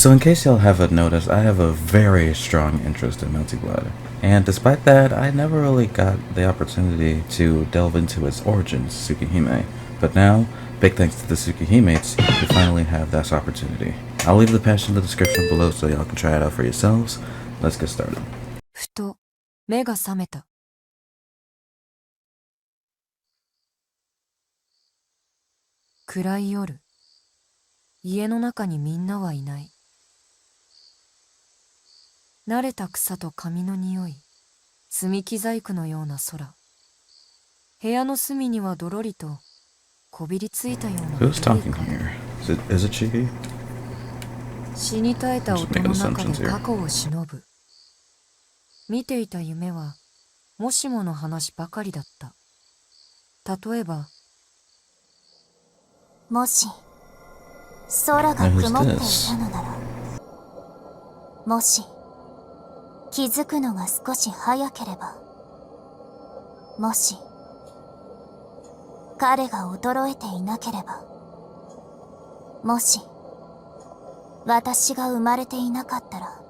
So in case y'all haven't noticed, I have a very strong interest in Melty Blood. And despite that, I never really got the opportunity to delve into its origins, Tsukihime. But now, big thanks to the Tsukihimates, we finally have this opportunity. I'll leave the patch in the description below so y'all can try it out for yourselves. Let's get started. ふと目が覚めた。暗い夜、家の中にみんなはいない。慣れた草と紙の匂い、積み木細工のような空。部屋の隅にはどろりとこびりついたような古い Who's talking here? Is it Shiki? 死に絶えた音の中で過去を忍ぶ。見ていた夢はもしもの話ばかりだった。例えば、もし空が曇っていたのなら、もし気づくのが少し早ければ、もし彼が衰えていなければ、もし私が生まれていなかったら、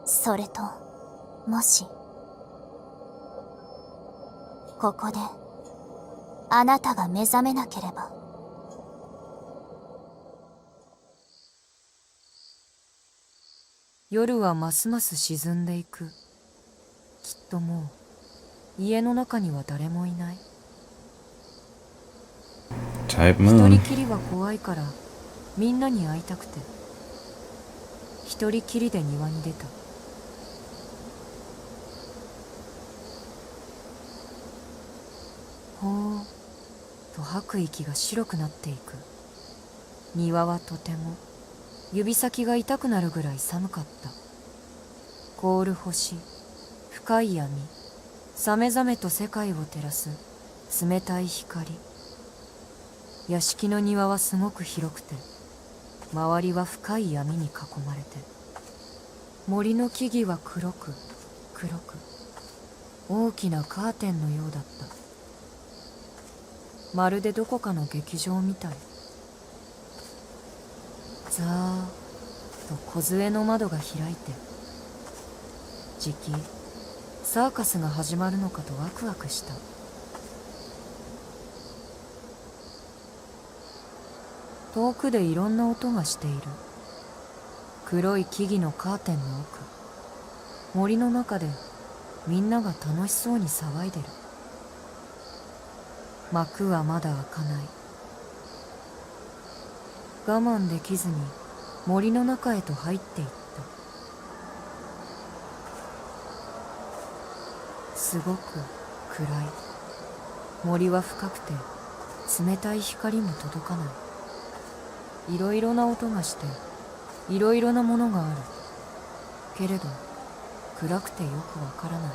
それともしここであなたが目覚めなければ。夜はますます沈んでいく。きっともう家の中には誰もいない。Type 一 moon. 人きりは怖いからみんなに会いたくて一人きりで庭に出た。ほーっと吐く息が白くなっていく。庭はとても指先が痛くなるぐらい寒かった。凍る星、深い闇、さめざめと世界を照らす冷たい光。屋敷の庭はすごく広くて、周りは深い闇に囲まれて、森の木々は黒く大きなカーテンのようだった。まるでどこかの劇場みたい。ざーっと梢の窓が開いて、じきサーカスが始まるのかとワクワクした。遠くでいろんな音がしている。黒い木々のカーテンの奥、森の中でみんなが楽しそうに騒いでる。幕はまだ開かない。我慢できずに森の中へと入っていった。すごく暗い。森は深くて冷たい光も届かない。いろいろな音がしていろいろなものがある。けれど暗くてよくわからない。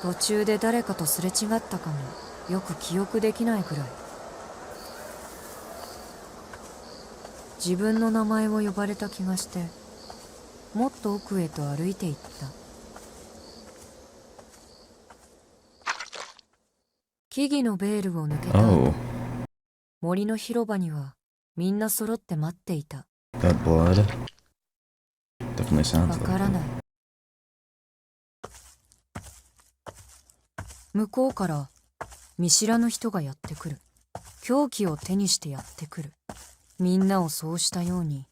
途中で誰かとすれ違ったかもよく記憶できないくらい。自分の名前を呼ばれた気がして、もっと奥へと歩いていった。木々のベールを抜けた後、森の広場にはみんな揃って待っていた。That blood definitely sounds わからない。向こうから見知らぬ人がやってくる。凶器を手にしてやってくる。みんなをそうしたように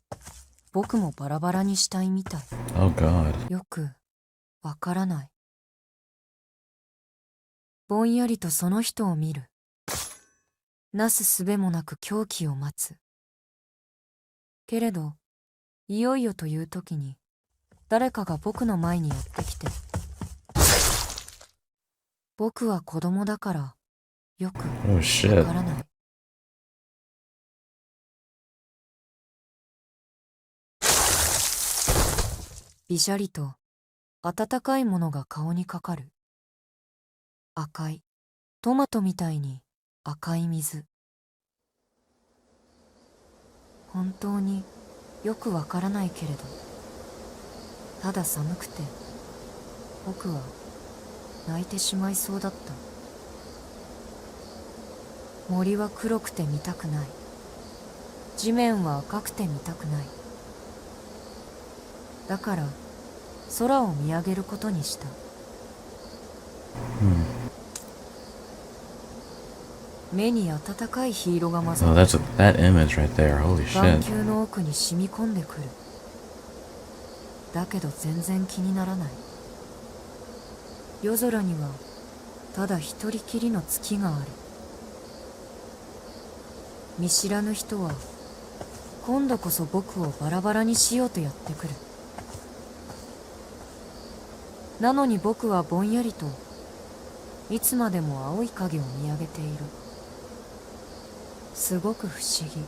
僕もバラバラにしたいみたい。Oh God. よくわからない。ぼんやりとその人を見る。なすすべもなく凶器を待つ。けれどいよいよという時に誰かが僕の前にやってきて、僕は子供だからよくわ shit. からない。びしゃりと温かいものが顔にかかる。赤いトマトみたいに赤い水。本当によくわからないけれど、ただ寒くて僕は泣いてしまいそうだった。森は黒くて見たくない。地面は赤くて見たくない。だから空を見上げることにした。目に温かいヒーローが混ざ Oh, って that image right there. Holy 眼 shit. 球の奥に染み込んでくる。だけど全然気にならない。夜空にはただ一人きりの月がある。見知らぬ人は今度こそ僕をバラバラにしようとやってくる。なのに僕はぼんやりといつまでも青い影を見上げている。すごく不思議。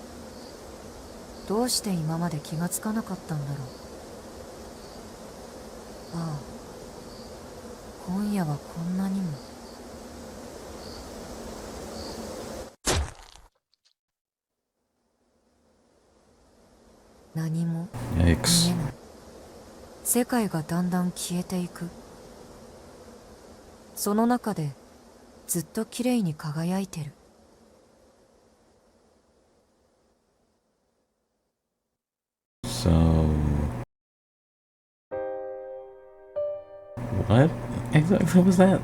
どうして今まで気がつかなかったんだろう。ああ、今夜はこんなにも。何も見 Yikes. えない。世界がだんだん消えていく。その中でずっときれいに輝いてる。So, what exactly was that?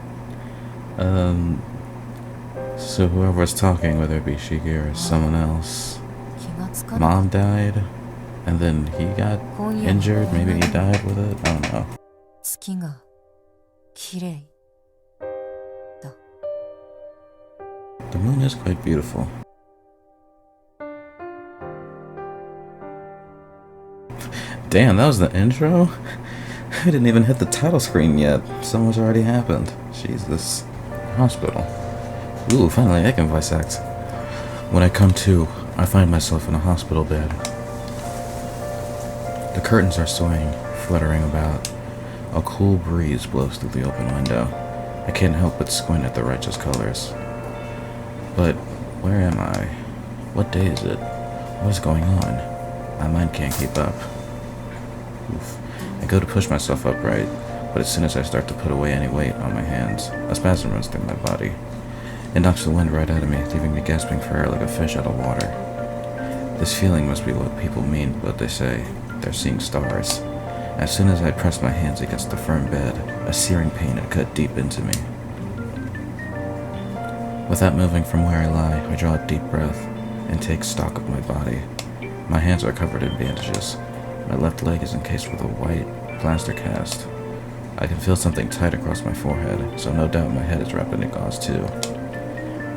So whoever's talking, whether it be Shiki or someone else, 気がつかなかっ mom died, and then he got た。今夜は injured. こんな Maybe に he も died with it. I don't know. 月がきれい。 The moon is quite beautiful. Damn, that was the intro? I didn't even hit the title screen yet. So much already happened. Jesus. Hospital. Ooh, finally I can voice act. When I come to, I find myself in a hospital bed. The curtains are swaying, fluttering about. A cool breeze blows through the open window. I can't help but squint at the righteous colors. But where am I? What day is it? What is going on? My mind can't keep up. Oof. I go to push myself upright, but as soon as I start to put away any weight on my hands, a spasm runs through my body. It knocks the wind right out of me, leaving me gasping for air like a fish out of water. This feeling must be what people mean when they say they're seeing stars. As soon as I press my hands against the firm bed, a searing pain had cut deep into me. Without moving from where I lie, I draw a deep breath and take stock of my body. My hands are covered in bandages. My left leg is encased with a white plaster cast. I can feel something tight across my forehead, so no doubt my head is wrapped in a gauze too.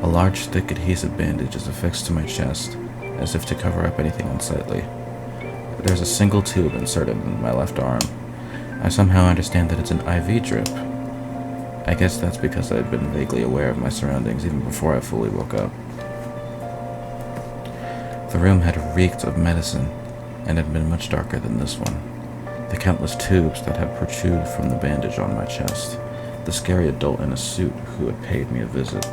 A large, thick adhesive bandage is affixed to my chest, as if to cover up anything unsightly. There's a single tube inserted in my left arm. I somehow understand that it's an IV drip. I guess that's because I'd been vaguely aware of my surroundings even before I fully woke up. The room had reeked of medicine, and had been much darker than this one. The countless tubes that had protruded from the bandage on my chest. The scary adult in a suit who had paid me a visit.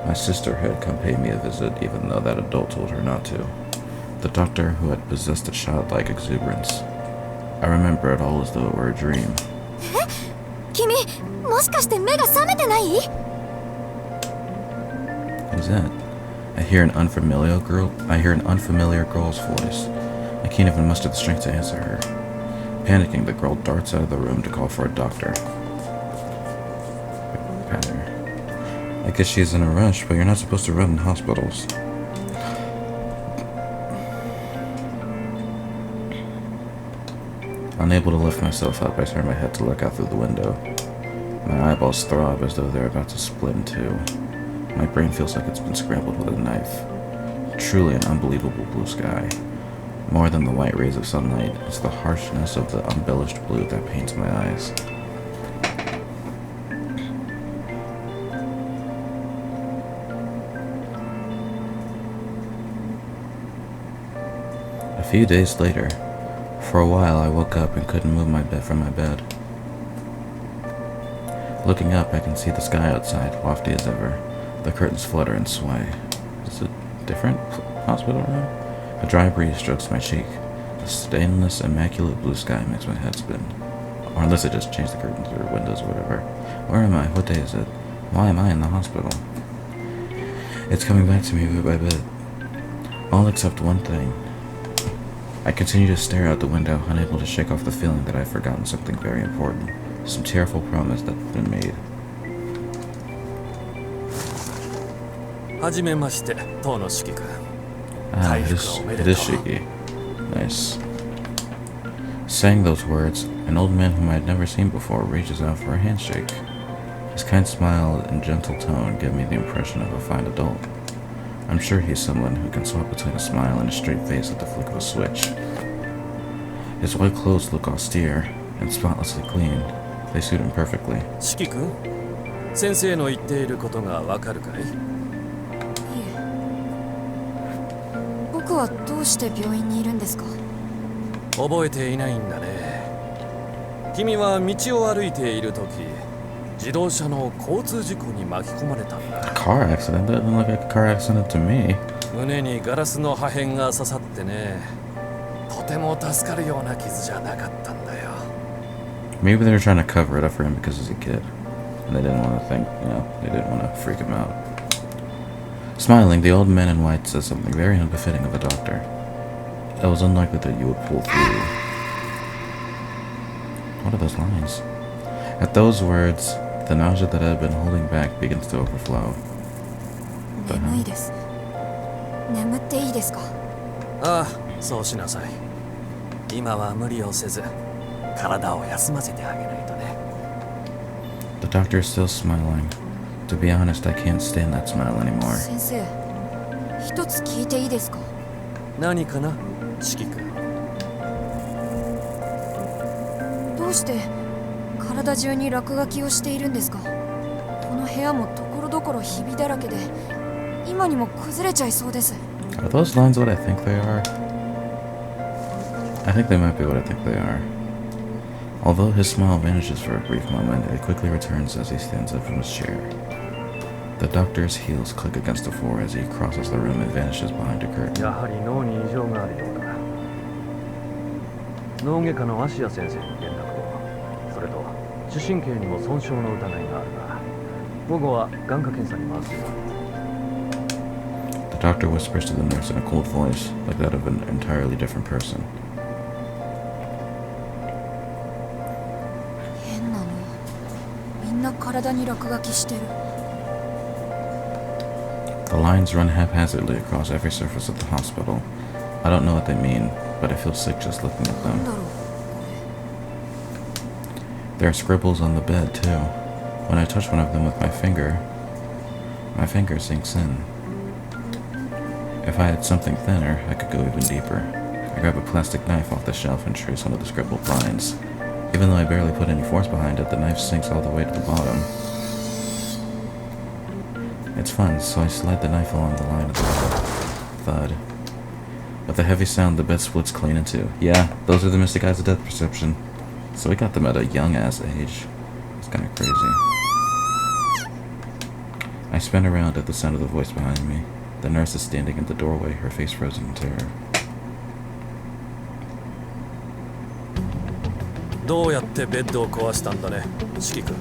My sister had come pay me a visit even though that adult told her not to. The doctor who had possessed a childlike exuberance. I remember it all as though it were a dream. 君、もしかして目が覚めてない？ Who's that? I hear an unfamiliar girl's voice. I can't even muster the strength to answer her. Panicking, the girl darts out of the room to call for a doctor. I guess she's in a rush, but you're not supposed to run in hospitals. Unable to lift myself up, I turn my head to look out through the window. My eyeballs throb as though they're about to split in two. My brain feels like it's been scrambled with a knife. Truly an unbelievable blue sky. More than the white rays of sunlight, it's the harshness of the embellished blue that paints my eyes. A few days later, for a while I woke up and couldn't move my bed from my bed. Looking up, I can see the sky outside, lofty as ever. The curtains flutter and sway. Is it a different hospital room? A dry breeze strokes my cheek. The stainless, immaculate blue sky makes my head spin. Or unless I just changed the curtains or windows or whatever. Where am I? What day is it? Why am I in the hospital? It's coming back to me bit by bit. All except one thing. I continue to stare out the window, unable to shake off the feeling that I've forgotten something very important. Some tearful promise that's been made. はじめまして、当の指揮官。 Ah, it is shiki. Nice. Saying those words, an old man whom I had never seen before reaches out for a handshake. His kind smile and gentle tone give me the impression of a fine adult. I'm sure he's someone who can swap between a smile and a straight face at the flick of a switch. His white clothes look austere and spotlessly clean. They suit him perfectly. 指揮君、先生の言っていることがわかるかい？いえ、僕はどうして病院にいるんですか？覚えていないんだね。君は道を歩いているとき、自動車の交通事故に巻き込まれたんだ。Car accident? That doesn't look like a car accident to me. 胸にガラスの破片が刺さってね、とても助かるような傷じゃなかったんだよ。Maybe they were trying to cover it up for him because he's a kid. And they didn't want to think, they didn't want to freak him out. Smiling, the old man in white says something very unbefitting of a doctor. It was unlikely that you would pull through. What are those lines? At those words, the nausea that I had been holding back begins to overflow. 眠いです。眠っていいですか？ああ、そうしなさい。今は無理をせず、体を休ませてあげないとね。The doctor is still smiling. To be honest, I can't stand that smile anymore. 先生、一つ聞いていいですか？何かな、指揮君。どうして体中に落書きをしているんですか？この部屋もところどころひびだらけで、今にも崩れちゃいそうです。Are those lines what I think they are? I think they might be what I think they are. Although his smile vanishes for a brief moment, it quickly returns as he stands up from his chair. The doctor's heels click against the floor as he crosses the room and vanishes behind a curtain. やはり脳に異常があるようだ。脳外科の芦谷先生に連絡を。それと視神経にも損傷の疑いがあるが、午後は眼科検査に回すよ。The doctor whispers to the nurse in a cold voice, like that of an entirely different person. 変なの。みんな体に落書きしてる。The lines run haphazardly across every surface of the hospital. I don't know what they mean, but I feel sick just looking at なんだ them. ろう。 There are scribbles on the bed, too. When I touch one of them with my finger sinks in. If I had something thinner, I could go even deeper. I grab a plastic knife off the shelf and trace one of the scribbled lines. Even though I barely put any force behind it, the knife sinks all the way to the bottom. It's fun, so I slide the knife along the line of the bed. Thud. With a heavy sound, the bed splits clean in two. Yeah, those are the mystic eyes of death perception. So we got them at a young-ass age. It's kind of crazy. I spin around at the sound of the voice behind me. The nurse is standing in the doorway, her face frozen in terror. どうやってベッドを壊したんだね、指揮君。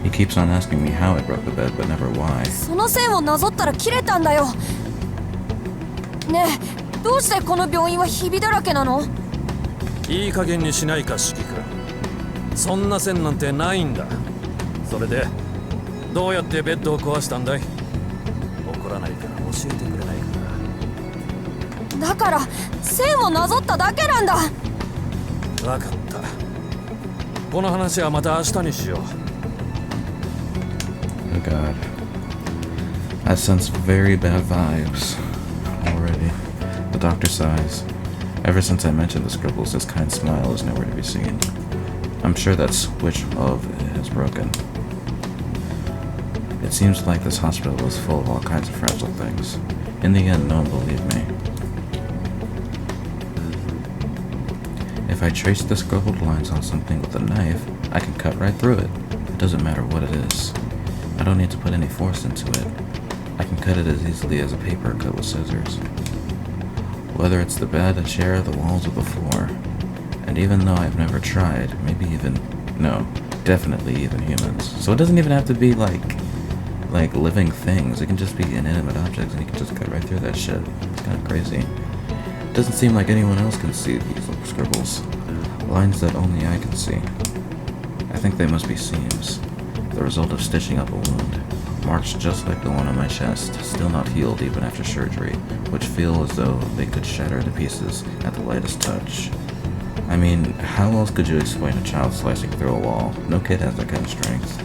He keeps on asking me how I broke the bed, but never why. その線をなぞったら切れたんだよ。ねえ、どうしてこの病院はひびだらけなの？いい加減にしないか、指揮君。そんな線なんてないんだ。それでどうやってベッドを壊したんだい？怒らないから教えてくれないかな。だから線をなぞっただけなんだ。わかった。この話はまた明日にしよう。 Oh god. I sense very bad vibes already. The doctor sighs. Ever since I mentioned the scribbles, his kind smile is nowhere to be seen. I'm sure that switch of it is broken. It seems like this hospital is full of all kinds of fragile things. In the end, no one believed me. If I trace the scribbled lines on something with a knife, I can cut right through it. It doesn't matter what it is. I don't need to put any force into it. I can cut it as easily as a paper cut with scissors. Whether it's the bed, a chair, the walls, or the floor. And even though I've never tried, definitely even humans. So it doesn't even have to be like living things. It can just be inanimate objects and you can just cut right through that shit. It's kind of crazy. Doesn't seem like anyone else can see these little scribbles. Lines that only I can see. I think they must be seams. The result of stitching up a wound. Marks just like the one on my chest, still not healed even after surgery, which feel as though they could shatter to pieces at the lightest touch. I mean, how else could you explain a child slicing through a wall? No kid has that kind of strength.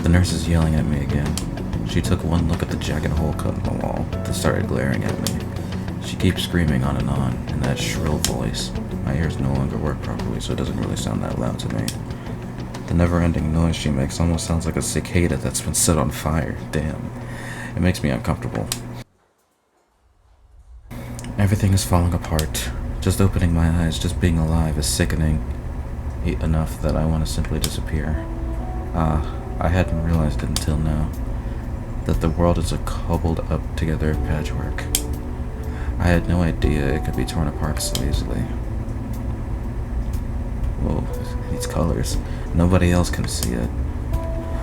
The nurse is yelling at me again. She took one look at the jagged hole cut in the wall, then started glaring at me. She keeps screaming on in that shrill voice. My ears no longer work properly, so it doesn't really sound that loud to me. The never-ending noise she makes almost sounds like a cicada that's been set on fire. Damn. It makes me uncomfortable. Everything is falling apart. Just opening my eyes, just being alive is sickening enough that I want to simply disappear. I hadn't realized it until now. That the world is a cobbled up together patchwork. I had no idea it could be torn apart so easily. Whoa, these colors. Nobody else can see it.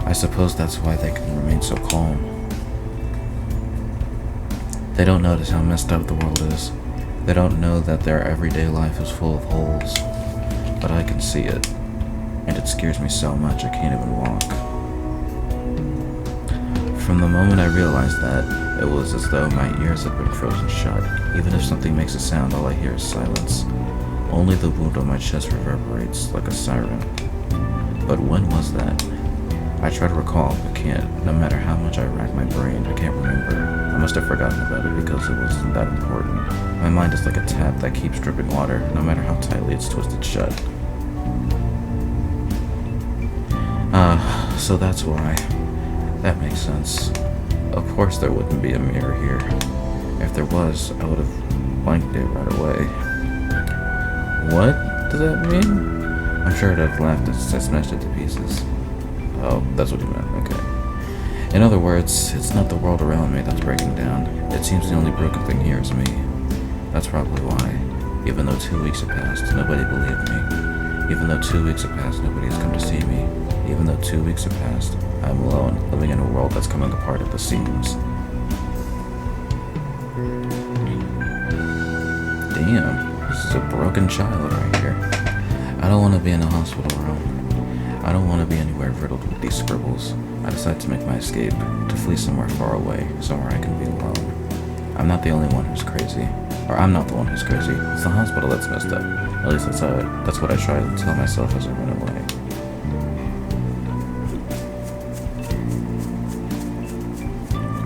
I suppose that's why they can remain so calm. They don't notice how messed up the world is. They don't know that their everyday life is full of holes. But I can see it. And it scares me so much I can't even walk. From the moment I realized that, it was as though my ears had been frozen shut. Even if something makes a sound, all I hear is silence. Only the wound on my chest reverberates like a siren. But when was that? I try to recall, but can't. No matter how much I rack my brain, I can't remember. I must have forgotten about it because it wasn't that important. My mind is like a tap that keeps dripping water, no matter how tightly it's twisted shut. So that's why. That makes sense. Of course there wouldn't be a mirror here. If there was, I would have blanked it right away. What does that mean? I'm sure I'd have laughed as I smashed it to pieces. Oh, that's what you meant, okay. In other words, it's not the world around me that's breaking down. It seems the only broken thing here is me. That's probably why. Even though 2 weeks have passed, nobody believed me. Even though 2 weeks have passed, nobody has come to see me. Even though 2 weeks have passed, I'm alone, living in a world that's coming apart at the seams. Damn, this is a broken child right here. I don't want to be in a hospital room. I don't want to be anywhere riddled with these scribbles. I decide to make my escape, to flee somewhere far away, somewhere I can be alone. I'm not the only one who's crazy. Or I'm not the one who's crazy. It's the hospital that's messed up. At least that's what I try to tell myself as I run away.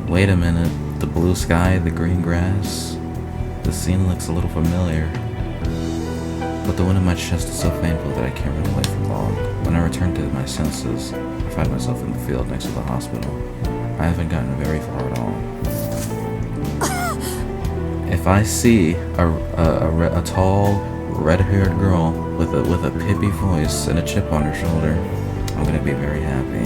Wait a minute. The blue sky, the green grass. The scene looks a little familiar. But the wind in my chest is so painful that I can't run away for long. When I return to my senses, I find myself in the field next to the hospital. I haven't gotten very far at all. If I see a tall, red-haired girl with a pippy voice and a chip on her shoulder, I'm gonna be very happy.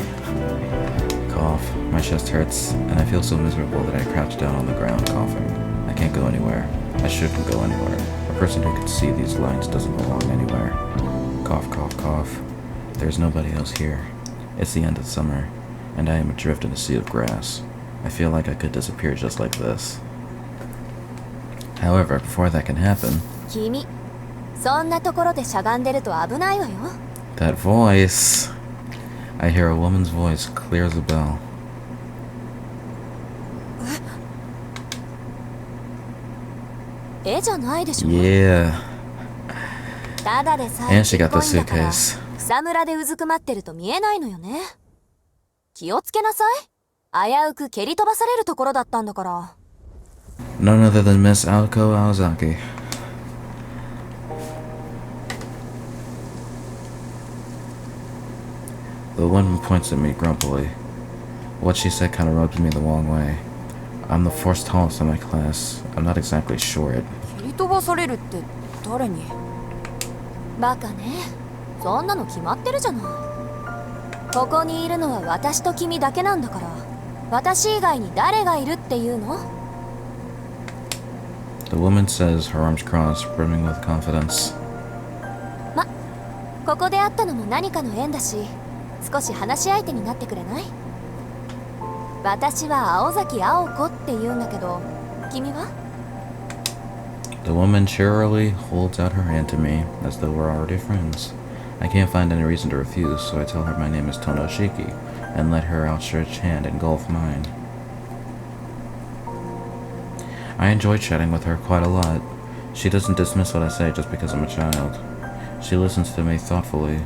Cough. My chest hurts, and I feel so miserable that I crouch down on the ground, coughing. I can't go anywhere. I shouldn't go anywhere. A person who can see these lines doesn't belong anywhere. Cough, cough, cough. There's nobody else here. It's the end of summer, and I am adrift in a sea of grass. I feel like I could disappear just like this. However, before that can happen... 君、そんなところでしゃがんでると危ないわよ。 That voice... I hear a woman's voice clear as a bell. 絵じゃないでしょ。 Yeah. ただでさえ And she got the ちっこいんだから suitcase. 草むらでうずくまってると見えないのよね。気をつけなさい。危うく蹴り飛ばされるところだったんだから。 None other than Miss Aoko Aozaki. The woman points at me grumpily. What she said kind of rubs me the wrong way. I'm the fourth tallest in my class. I'm not exactly short. 蹴り飛ばされるって誰に？バカね。そんなの決まってるじゃない。ここにいるのは私と君だけなんだから。私以外に誰がいるっていうの？ The woman says, her arms crossed, brimming with confidence. ま、ここで会ったのも何かの縁だし、少し話し相手になってくれない？私は青崎青子って言うんだけど、君は？ The woman cheerily holds out her hand to me as though we're already friends. I can't find any reason to refuse, so I tell her my name is Tono Shiki and let her outstretched hand engulf mine. I enjoy chatting with her quite a lot. She doesn't dismiss what I say just because I'm a child. She listens to me thoughtfully,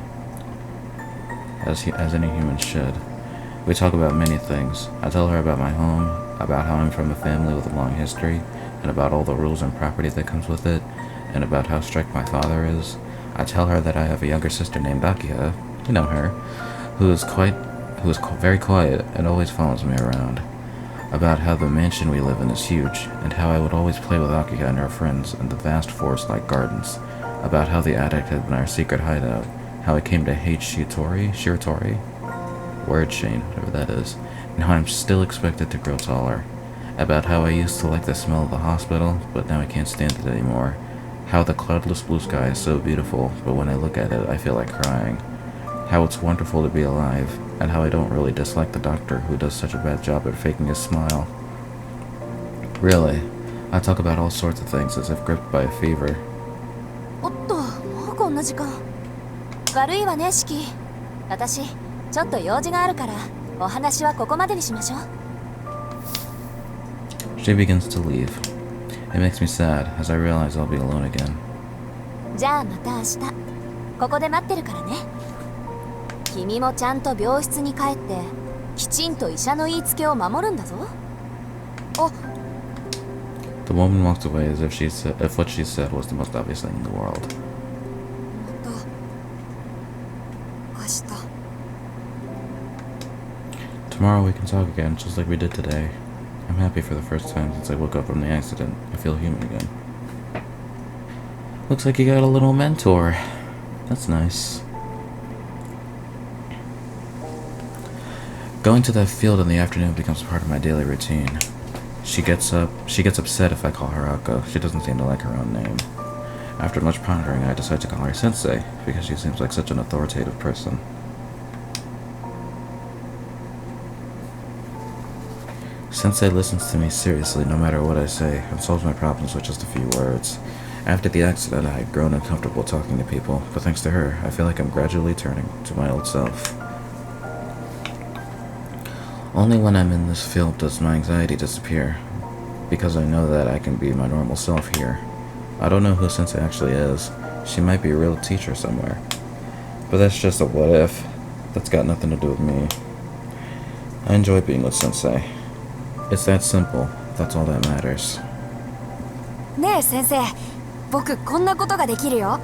as any human should. We talk about many things. I tell her about my home, about how I'm from a family with a long history, and about all the rules and property that comes with it, and about how strict my father is. I tell her that I have a younger sister named Akiha, you know her, who is very quiet and always follows me around. About how the mansion we live in is huge, and how I would always play with Akiha and her friends in the vast forest-like gardens. About how the attic had been our secret hideout, how I came to hate Shiratori, word chain, whatever that is, and how I'm still expected to grow taller. About how I used to like the smell of the hospital, but now I can't stand it anymore. How the cloudless blue sky is so beautiful, but when I look at it, I feel like crying. How it's wonderful to be alive, and how I don't really dislike the doctor who does such a bad job at faking his smile. Really, I talk about all sorts of things as if gripped by a fever. おっと、もうこんな時間。悪いわね、シキ。私、ちょっと用事があるから、お話はここまでにしましょう。She begins to leave. It makes me sad, as I realize I'll be alone again. じゃあまた明日。ここで待ってるからね。君もちゃんと病室に帰って、きちんと医者の言いつけを守るんだぞ。あ。The woman walks away as if what she said was the most obvious thing in the world. また明日。Tomorrow we can talk again, just like we did today. I'm happy for the first time since I woke up from the accident. I feel human again. Looks like you got a little mentor. That's nice. Going to that field in the afternoon becomes part of my daily routine. She gets upset if I call her Aoko. She doesn't seem to like her own name. After much pondering, I decide to call her Sensei, because she seems like such an authoritative person. Sensei listens to me seriously no matter what I say, and solves my problems with just a few words. After the accident, I had grown uncomfortable talking to people, but thanks to her, I feel like I'm gradually turning to my old self. Only when I'm in this field does my anxiety disappear, because I know that I can be my normal self here. I don't know who Sensei actually is. She might be a real teacher somewhere. But that's just a what if. That's got nothing to do with me. I enjoy being with Sensei. It's that simple. That's all that matters. ねえ先生、僕こんなことができるよ。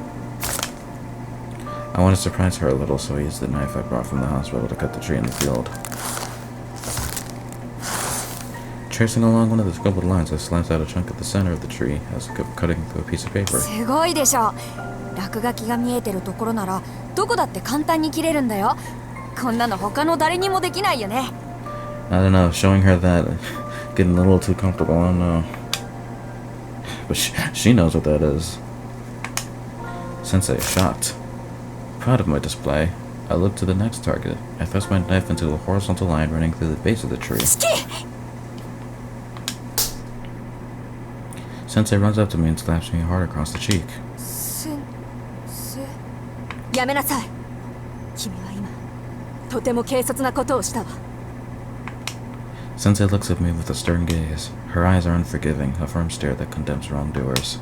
I want to surprise her a little, so I use the knife I brought from the hospital to cut the tree in the field. Tracing along one of the scribbled lines, I slice out a chunk at the center of the tree as if cutting through a piece of paper. すごいでしょ。落書きが見えてるところならどこだって簡単に切れるんだよ。こんなの他の誰にもできないよね。I don't know, showing her that, getting a little too comfortable, I don't know. But she knows what that is. Sensei is shocked. Proud of my display, I look to the next target. I thrust my knife into a horizontal line running through the base of the tree. Sensei runs up to me and slaps me hard across the cheek. やめなさい。君は今とても軽率なことをしたわ。Sensei looks at me with a stern gaze. Her eyes are unforgiving, a firm stare that condemns wrongdoers.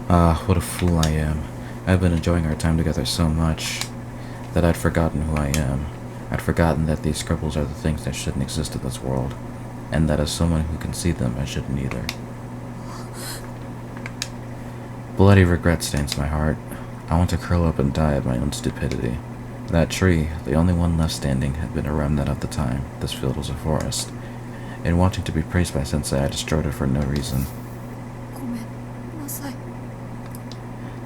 Ah, what a fool I am. I've been enjoying our time together so much that I'd forgotten who I am. I'd forgotten that these scribbles are the things that shouldn't exist in this world, and that as someone who can see them, I shouldn't either. Bloody regret stains my heart. I want to curl up and die of my own stupidity. That tree, the only one left standing, had been a remnant of the time this field was a forest. In wanting to be praised by Sensei, I destroyed it for no reason.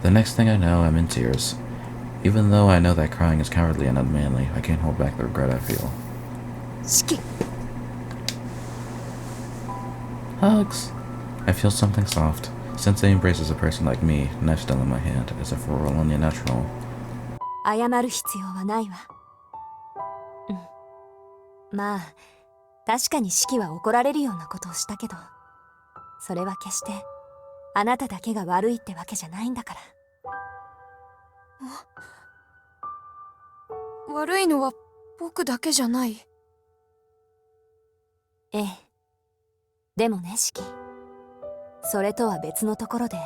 The next thing I know, I'm in tears. Even though I know that crying is cowardly and unmanly, I can't hold back the regret I feel. Shiki. Hugs! I feel something soft. Sensei embraces a person like me, knife still in my hand, as if we're all only natural. 謝る必要はないわ。まあ確かにシキは怒られるようなことをしたけど、それは決してあなただけが悪いってわけじゃないんだから。悪いのは僕だけじゃない。ええ。でもね、シキ、それとは別のところで、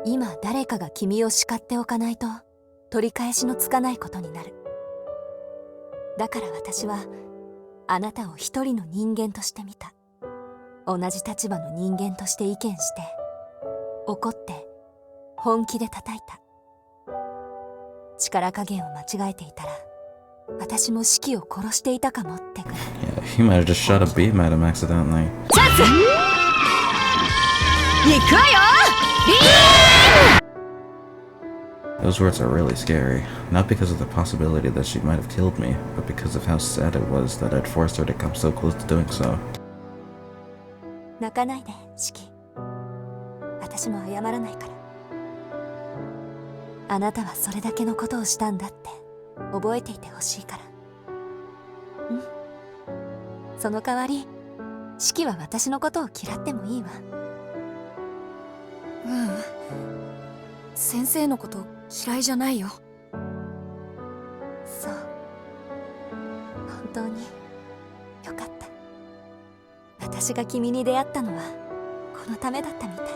今誰かが君を叱っておかないと取り返しのつかないことになる。だから私はあなたを一人の人間として見た。同じ立場の人間として意見して、怒って本気で叩いた。力加減を間違えていたら私もシキを殺していたかもってくらい。 Yeah, he might have just shot a beam at him accidentally. チャンス行くわよ。 Those words are really scary, not because of the possibility that she might have killed me, but because of how sad it was that I'd forced her to come so close to doing so. 泣かないで、シキ。私も謝らないから。あなたはそれだけのことをしたんだって覚えていてほしいから。うん。その代わり、シキは私のことを嫌ってもいいわ。先生のこと嫌いじゃないよ。そう。本当によかった。私が君に出会ったのはこのためだったみたい。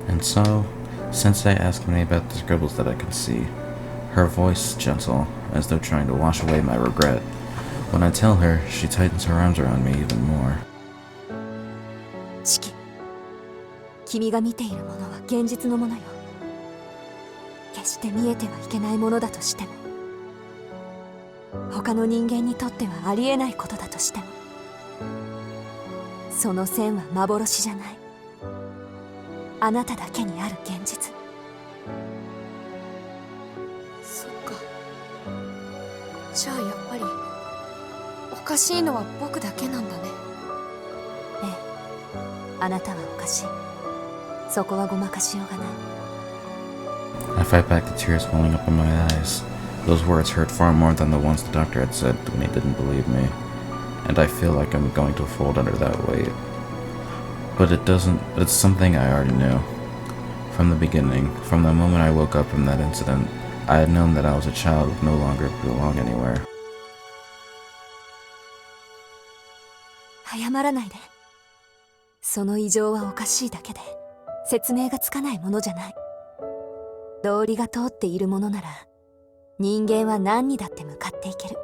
And so, Sensei asked me about the scribbles that I could see, her voice gentle, as though trying to wash away my regret. When I tell her, she tightens her arms around me even more. シキ、君が見ているものは現実のものよ。決して見えてはいけないものだとしても、他の人間にとってはありえないことだとしても、その線は幻じゃない。あなただけにある現実。そっか。じゃあやっぱりおかしいのは僕だけなんだね。ええ、あなたはおかしい。そこはごまかしようがない。 I fight back the tears welling up in my eyes. Those words hurt far more than the ones the doctor had said when he didn't believe me, and I feel like I'm going to fold under that weight. But it doesn't, it's something I already knew. From the beginning, from the moment I woke up from that incident, I had known that I was a child who no longer belonged anywhere. 謝らないで。その異常はおかしいだけで説明がつかないものじゃない。道理が通っているものなら人間は何にだって向かっていける。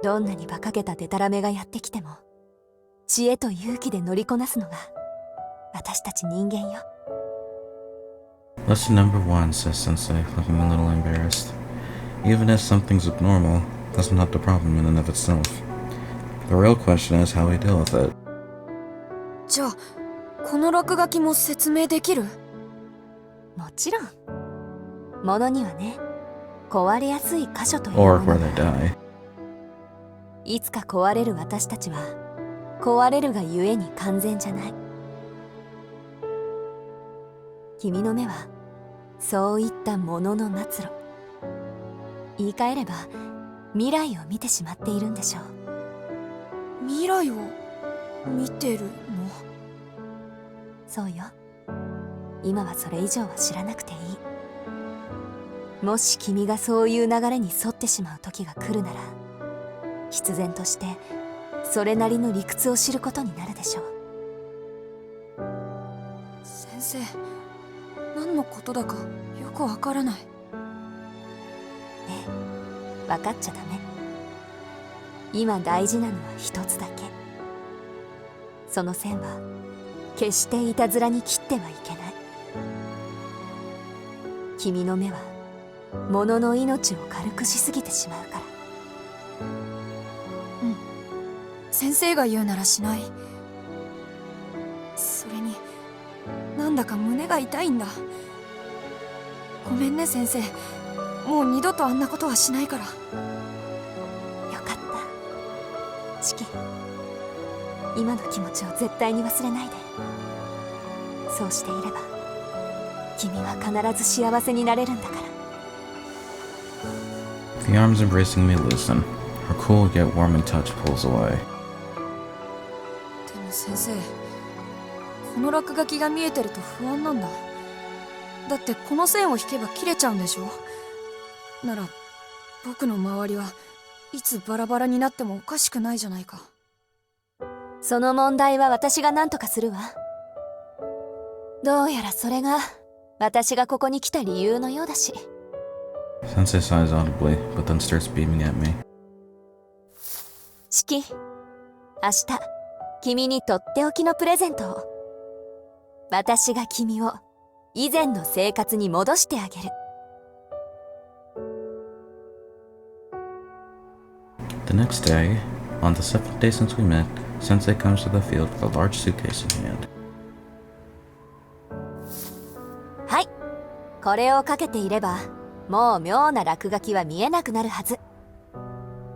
どんなに馬鹿げたデタラメがやってきても知恵と勇気で乗りこなすのが私たち人間よ。 Lesson number 1, says Sensei, looking a little embarrassed. Even if something's abnormal, that's not the problem in and of itself. The real question is how we deal with it. じゃあこの落書きも説明できる？もちろん。ものにはね、壊れやすい箇所という Or も where の they が。 die. いつか壊れる私たちは壊れるがゆえに完全じゃない。君の目はそういったものの末路、言い換えれば未来を見てしまっているんでしょう。未来を見てるの？そうよ。今はそれ以上は知らなくていい。もし君がそういう流れに沿ってしまう時が来るなら、必然としてそれなりの理屈を知ることになるでしょう。先生、何のことだかよくわからない。ええ、分かっちゃダメ。今大事なのは一つだけ。その線は決していたずらに切ってはいけない。君の目は物の命を軽くしすぎてしまうから。先生が言うならしない。それになんだか胸が痛いんだ。ごめんね先生、もう二度とあんなことはしないから。よかった。シキ、今の気持ちを絶対に忘れないで。そうしていれば君は必ず幸せになれるんだから。The arms embracing me loosen. Her cool yet warming touch pulls away. でも先生、この落書きが見えてると不安なんだ。だってこの線を引けば切れちゃうんでしょ。なら僕の周りはいつバラバラになってもおかしくないじゃないか。その問題は私が何とかするわ。どうやらそれが私がここに来た理由のようだし。 Sensei sighs audibly, but then starts beaming at me. シキ、明日君にとっておきのプレゼントを。私が君を以前の生活に戻してあげる。The next day, on the 7th day since we met, Sensei comes to the field with a large suitcase in hand. はい、これをかけていればもう妙な落書きは見えなくなるはず。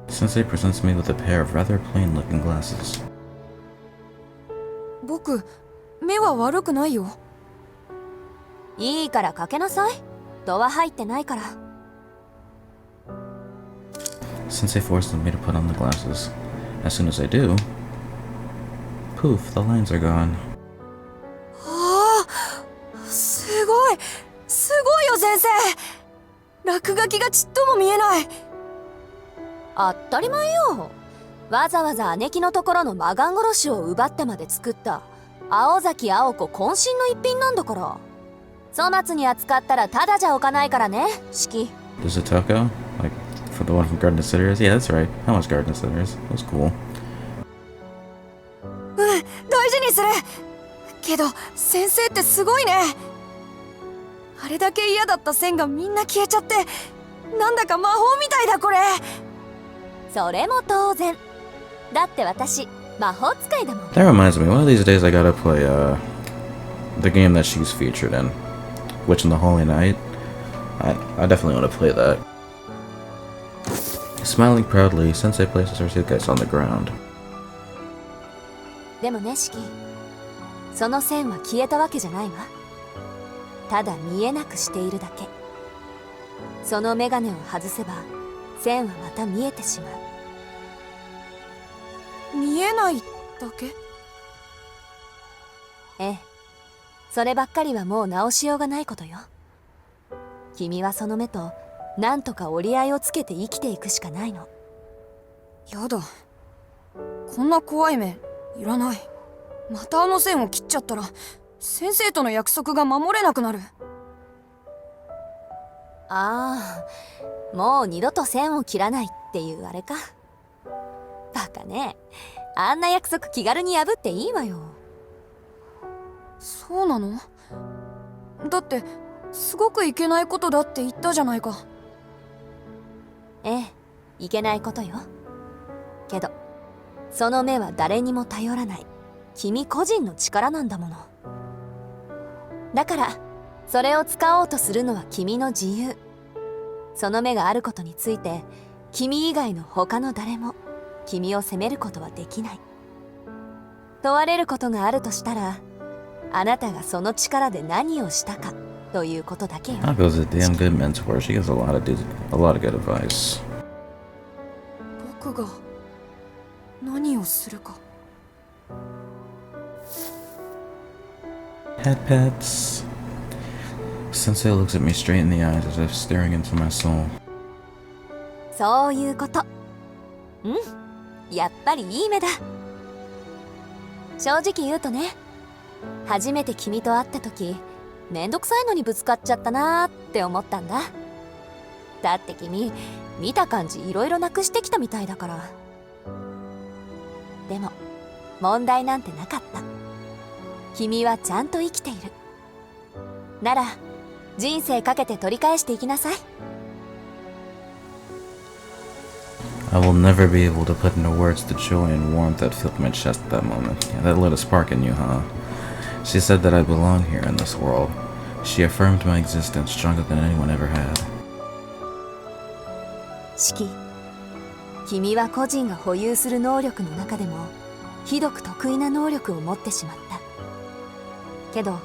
Sensei presents me with a pair of rather plain-looking glasses. 僕、目は悪くないよ。いいからかけなさい。度は入ってないから。 Sensei forces me to put on the glasses. As soon as I do, poof, the lines are gone. ああ、すごいよ先生。落書きがちっとも見えない。当たり前よ。わざわざ姉貴のところの魔眼殺しを奪ってまで作った青崎青子渾身の一品なんだから。粗末に扱ったらただじゃおかないからね、シキ。 Does it Toko? Like, for the one from Garden of Sitters? Yeah, that's right. How much Garden of Sitters? That was cool. 大事にする。けど先生ってすごいね。あれだけ嫌だった線がみんな消えちゃって、なんだか魔法みたいだこれ。それも当然。だって私魔法使いだもん。 That reminds me, one of these days I gotta play, the game that she's featured in. Witch in the Holy Night. I definitely want to play that. Smiling proudly, Sensei places her suitcase on the ground. でもね、シキ、その線は消えたわけじゃないわ。ただ見えなくしているだけ。そのメガネを外せば線はまた見えてしまう。見えないだけ？ええ、そればっかりはもう直しようがないことよ。君はその目となんとか折り合いをつけて生きていくしかないの。やだ、こんな怖い目いらない。またあの線を切っちゃったら先生との約束が守れなくなる。ああ、もう二度と線を切らないっていうあれか。バカね。あんな約束気軽に破っていいわよ。そうなの？だってすごくいけないことだって言ったじゃないか。ええ、いけないことよ。けどその目は誰にも頼らない君個人の力なんだもの。だからそれを使おうとするのは君の自由。その目があることについて君以外の他の誰も君を責めることはできない。問われることがあるとしたら、あなたがその力で何をしたかということだけよ。 Ako's a damn good mentor. She gives a lot of good advice. 僕が何をするか。Pet pets. Sensei looks at me straight in the eyes as if staring into my soul. そういうこと。うん、やっぱりいい目だ。正直言うとね、初めて君と会った時めんどくさいのにぶつかっちゃったなーって思ったんだ。だって君見た感じいろいろなくしてきたみたいだから。でも問題なんてなかった。君はちゃんと生きている。なら人生かけて取り返していきなさい。 I will never be able to put into words the joy and warmth that filled my chest at that moment. Yeah, that lit a spark in you, huh? She said that I belong here in this world. She affirmed my existence stronger than anyone ever had. シキ、君は個人が保有する能力の中でもひどく得意な能力を持ってしまった。けど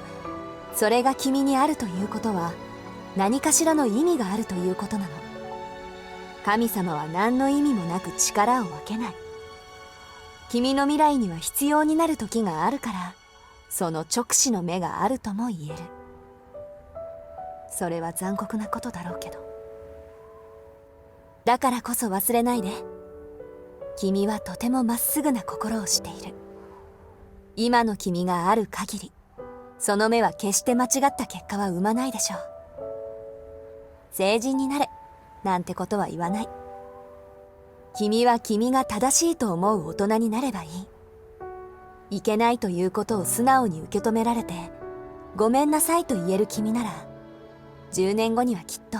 それが君にあるということは何かしらの意味があるということなの。神様は何の意味もなく力を分けない。君の未来には必要になる時があるから、その直視の目があるとも言える。それは残酷なことだろうけど、だからこそ忘れないで。君はとてもまっすぐな心をしている。今の君がある限り、その目は決して間違った結果は生まないでしょう。成人になれなんてことは言わない。君は君が正しいと思う大人になればいい。いけないということを素直に受け止められて、ごめんなさいと言える君なら、10年後にはきっと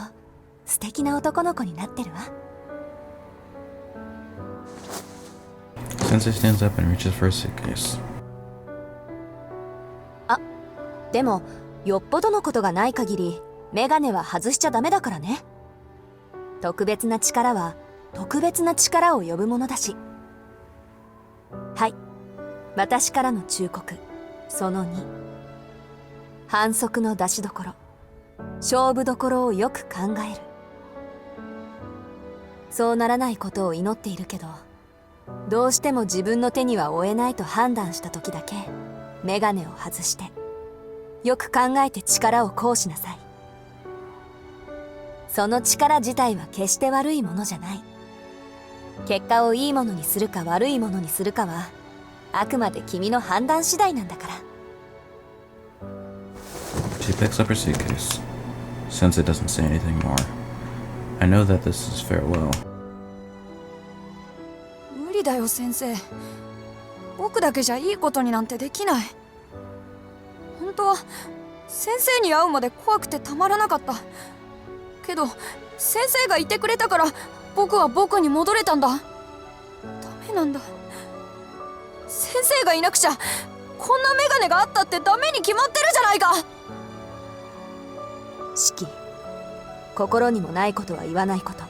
素敵な男の子になってるわ。Sensei stands up and reaches for a suitcase. あ、でもよっぽどのことがない限りメガネは外しちゃダメだからね。特別な力は特別な力を呼ぶものだし。はい、私からの忠告その2、反則の出しどころ、勝負どころをよく考える。そうならないことを祈っているけど、どうしても自分の手には負えないと判断した時だけメガネを外して、よく考えて力を行使なさい。その力自体は決して悪いものじゃない。結果をいいものにするか悪いものにするかはあくまで君の判断次第なんだから。 She picks up her suitcase. Sensei doesn't say anything more. I know that this is farewell. 無理だよ先生。僕だけじゃいいことになんてできない。本当は先生に会うまで怖くてたまらなかった。けど先生がいてくれたから僕は僕に戻れたんだ。ダメなんだ。先生がいなくちゃこんなメガネがあったってダメに決まってるじゃないか。シキ、心にもないことは言わないこと。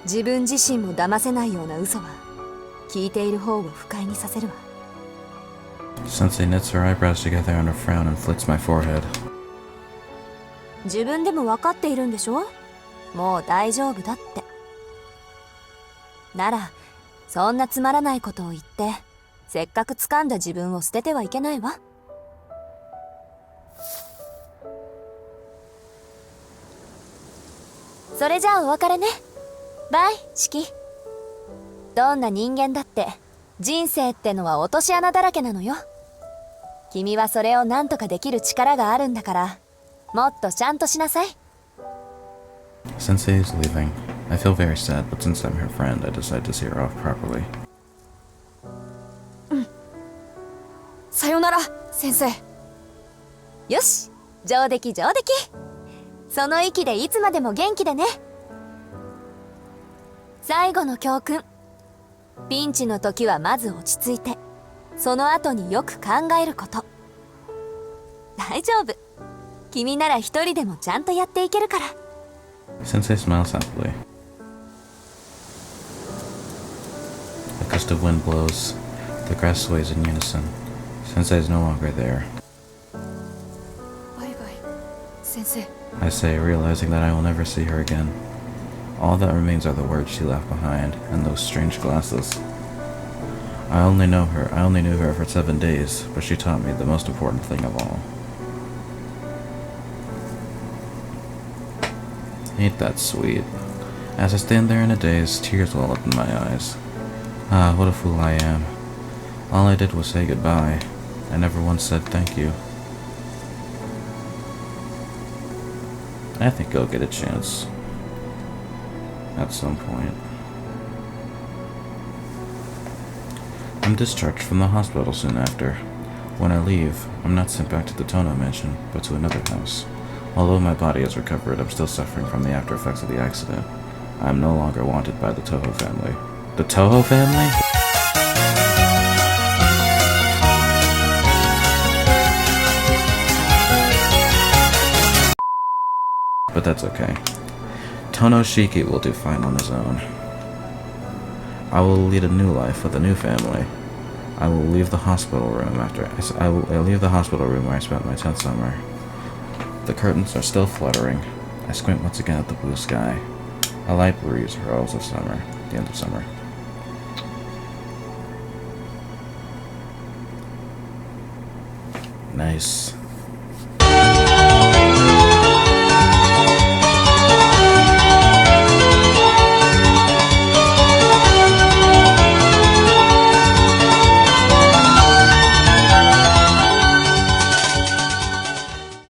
自分自身も騙せないような嘘は聞いている方を不快にさせるわ。 Sensei knits her eyebrows together on a frown and flicks my forehead. 自分でも分かっているんでしょ。もう大丈夫だって。ならそんなつまらないことを言ってせっかく掴んだ自分を捨ててはいけないわ。それじゃあお別れね。バイ、シキ。どんな人間だって人生ってのは落とし穴だらけなのよ。君はそれを何とかできる力があるんだから、もっとちゃんとしなさい。 Sensei is leaving. I feel very sad, but since I'm her friend, I decide to see her off properly. さよなら先生。よし、上出来上出来。その息でいつまでも元気でね。最後の教訓。ピンチの時はまず落ち着いて、その後によく考えること。大丈夫。君なら一人でもちゃんとやっていけるから。 Sensei smiles happily. A gust of wind blows. The grass sways in unison. Sensei is no longer there. バイバイ先生。 I say, realizing that I will never see her again. All that remains are the words she left behind, and those strange glasses. I only knew her for 7 days, but she taught me the most important thing of all. Ain't that sweet? As I stand there in a daze, tears well up in my eyes. Ah, what a fool I am. All I did was say goodbye. I never once said thank you. I think I'll get a chance. At some point. I'm discharged from the hospital soon after. When I leave, I'm not sent back to the Tono mansion, but to another house. Although my body is recovered, I'm still suffering from the after effects of the accident. I am no longer wanted by the Toho family. The Toho family? But that's okay. Tono Shiki will do fine on his own. I will lead a new life with a new family. I will leave the hospital room I leave the hospital room where I spent my 10th summer. The curtains are still fluttering. I squint once again at the blue sky. A light breeze hurls of summer, the end of summer. Nice.